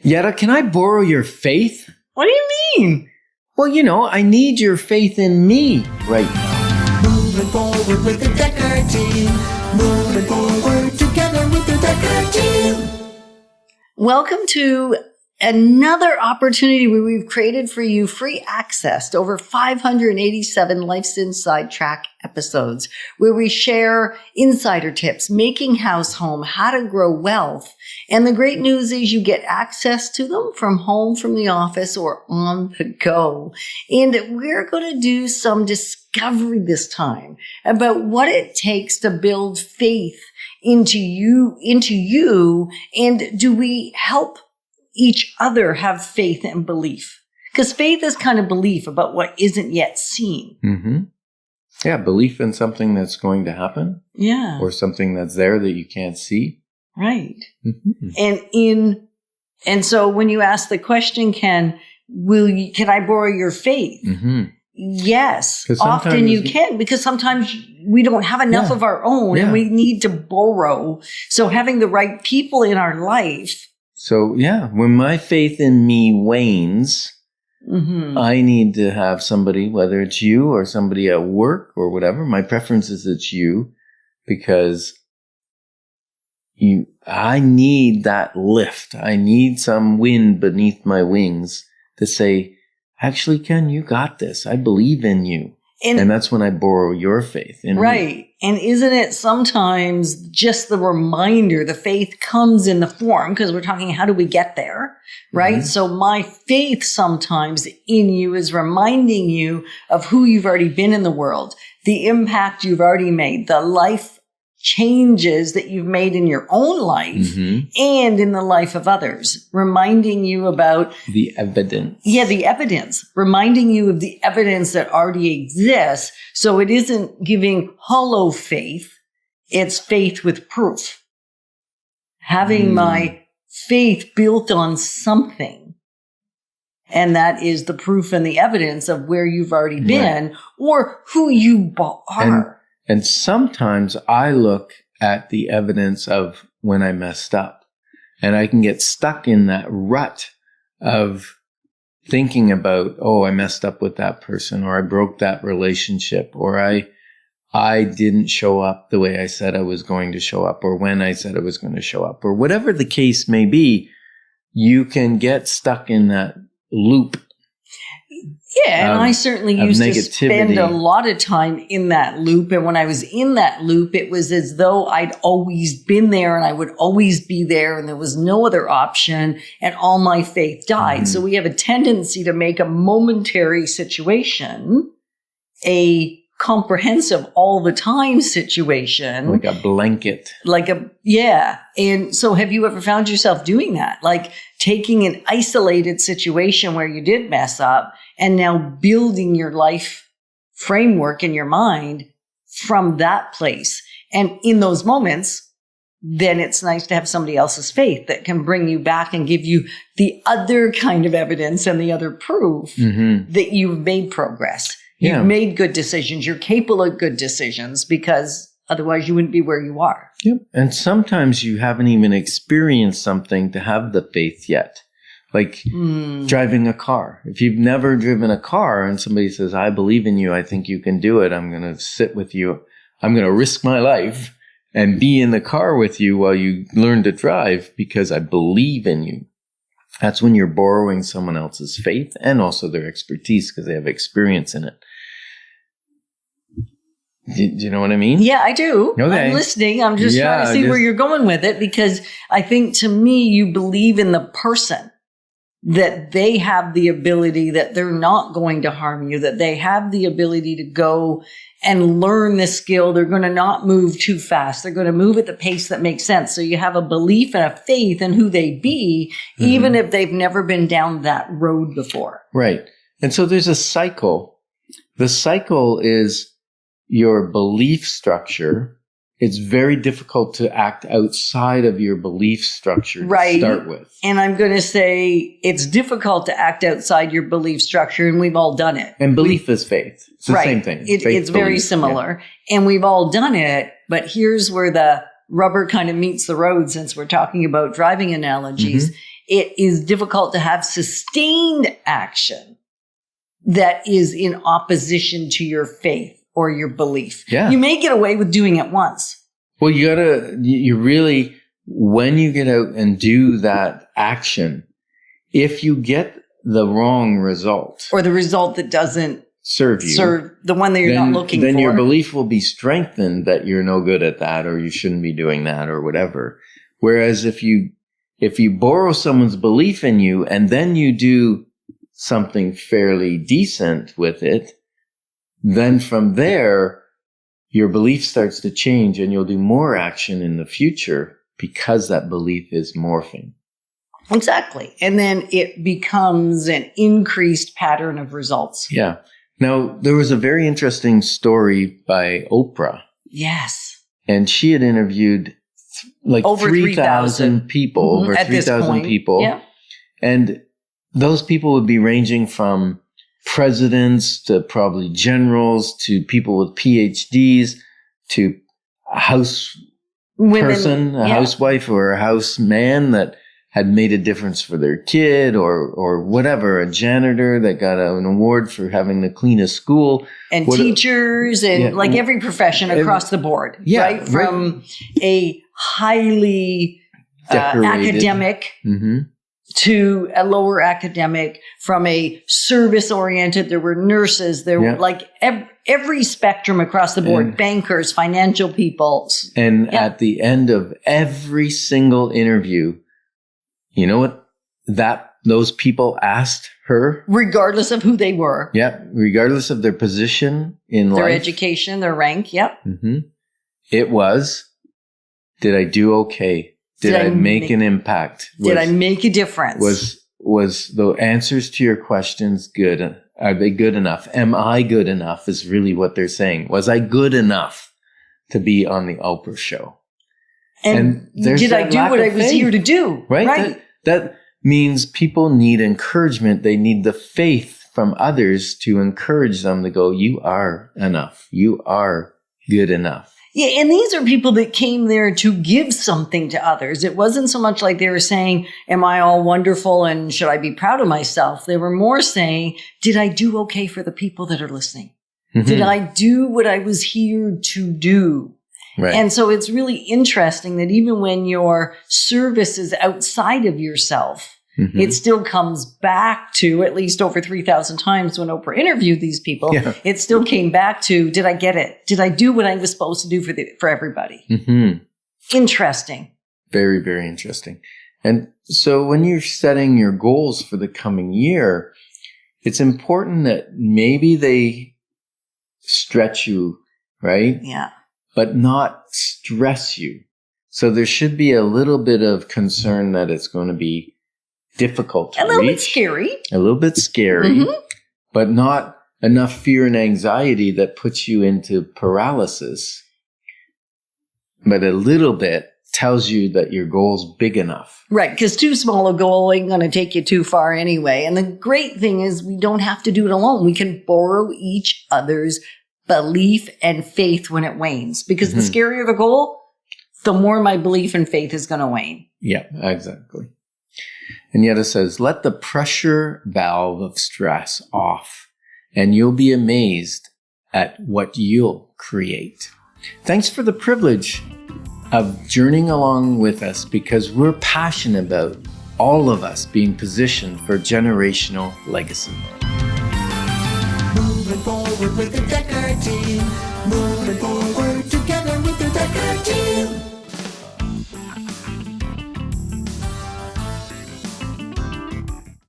Yetta, can I borrow your faith? What do you mean? Well, I need your faith in me right now. Moving forward with the Dekker Team. Moving forward together with the Dekker Team. Welcome to another opportunity where we've created for you free access to over 587 Life's Inside Track episodes, where we share insider tips, making house home, how to grow wealth. And the great news is you get access to them from home, from the office, or on the go. And we're going to do some discovery this time about what it takes to build faith into you, and do we help each other have faith and belief? Because faith is kind of belief about what isn't yet seen. Mm-hmm. Yeah, belief in something that's going to happen. Yeah. Or something that's there that you can't see. Right. Mm-hmm. And so when you ask the question, Ken I borrow your faith? Mm-hmm. Yes, often you can, because sometimes we don't have enough of our own and we need to borrow. So having the right people in our life. So when my faith in me wanes, I need to have somebody, whether it's you or somebody at work or whatever. My preference is it's you, because I need that lift. I need some wind beneath my wings to say, actually, Ken, you got this. I believe in you. And that's when I borrow your faith in me. And isn't it sometimes just the reminder, the faith comes in the form, because we're talking, how do we get there? Right? Mm-hmm. So my faith sometimes in you is reminding you of who you've already been in the world, the impact you've already made, the life changes that you've made in your own life and in the life of others, reminding you about the evidence. Yeah, the evidence, reminding you of the evidence that already exists. So it isn't giving hollow faith, it's faith with proof. Having my faith built on something. And that is the proof and the evidence of where you've already been or who you are. And sometimes I look at the evidence of when I messed up, and I can get stuck in that rut of thinking about, I messed up with that person, or I broke that relationship, or I didn't show up the way I said I was going to show up, or when I said I was going to show up, or whatever the case may be. You can get stuck in that loop. Yeah, and I certainly used to spend a lot of time in that loop. And when I was in that loop, it was as though I'd always been there and I would always be there and there was no other option, and all my faith died. So we have a tendency to make a momentary situation a comprehensive all the time situation. Like a blanket. And so have you ever found yourself doing that? Like taking an isolated situation where you did mess up and now building your life framework in your mind from that place. And in those moments, then it's nice to have somebody else's faith that can bring you back and give you the other kind of evidence and the other proof that you've made progress. You've made good decisions. You're capable of good decisions, because otherwise you wouldn't be where you are. Yep. And sometimes you haven't even experienced something to have the faith yet. Like driving a car. If you've never driven a car and somebody says, I believe in you, I think you can do it, I'm going to sit with you, I'm going to risk my life and be in the car with you while you learn to drive because I believe in you. That's when you're borrowing someone else's faith and also their expertise, because they have experience in it. Do you know what I mean? Yeah, I do. Okay. I'm listening. I'm just trying to see where you're going with it, because I think, to me, you believe in the person, that they have the ability, that they're not going to harm you, that they have the ability to go and learn the skill. They're going to not move too fast. They're going to move at the pace that makes sense. So you have a belief and a faith in who they be, even if they've never been down that road before. Right. And so there's a cycle. The cycle is your belief structure. It's very difficult to act outside of your belief structure to start with. And I'm going to say it's difficult to act outside your belief structure, and we've all done it. And belief is faith. It's the same thing. It's very similar. Yeah. And we've all done it, but here's where the rubber kind of meets the road, since we're talking about driving analogies. it is difficult to have sustained action that is in opposition to your faith or your belief. Yeah. You may get away with doing it once. Well, you really, when you get out and do that action, if you get the wrong result Or the result that doesn't serve you, the one that you're not looking then for. your belief will be strengthened that you're no good at that, or you shouldn't be doing that, or whatever. Whereas if you borrow someone's belief in you and then you do something fairly decent with it, then from there, your belief starts to change and you'll do more action in the future because that belief is morphing. Exactly. And then it becomes an increased pattern of results. Yeah. Now, there was a very interesting story by Oprah, Yes. and she had interviewed like Over 3,000 people, over At this 3,000 point. people. Yeah. And those people would be ranging from presidents to probably generals to people with PhDs to a house person, a housewife or a house man that had made a difference for their kid or whatever, a janitor that got an award for having the cleanest school. And teachers and like every profession across the board. Yeah, right? From a highly academic to a lower academic, from a service-oriented, there were nurses, there were like every spectrum across the board, bankers, financial people. And at the end of every single interview, you know what those people asked her? Regardless of who they were. Yeah, regardless of their position in life. Their education, their rank, yep. It was, did I do okay? Did I make an impact? Did I make a difference? Was the answers to your questions good? Are they good enough? Am I good enough is really what they're saying. Was I good enough to be on the Oprah show? And did I do what I was here to do? Right? That means people need encouragement. They need the faith from others to encourage them to go, you are enough. You are good enough. Yeah, and these are people that came there to give something to others. It wasn't so much like they were saying, am I all wonderful and should I be proud of myself? They were more saying, did I do okay for the people that are listening? Did I do what I was here to do? Right. And so it's really interesting that even when your service is outside of yourself, it still comes back to, at least over 3,000 times when Oprah interviewed these people, it still came back to, did I get it? Did I do what I was supposed to do for everybody? Interesting. Very, very interesting. And so when you're setting your goals for the coming year, it's important that maybe they stretch you, right? Yeah. But not stress you. So there should be a little bit of concern that it's going to be difficult to reach. A little bit scary. A little bit scary, but not enough fear and anxiety that puts you into paralysis. But a little bit tells you that your goal's big enough. Right, because too small a goal ain't going to take you too far anyway. And the great thing is we don't have to do it alone. We can borrow each other's belief and faith when it wanes. Because the scarier the goal, the more my belief and faith is going to wane. Yeah, exactly. And Yetta says, let the pressure valve of stress off, and you'll be amazed at what you'll create. Thanks for the privilege of journeying along with us, because we're passionate about all of us being positioned for generational legacy. Moving forward with the Dekker Team. Moving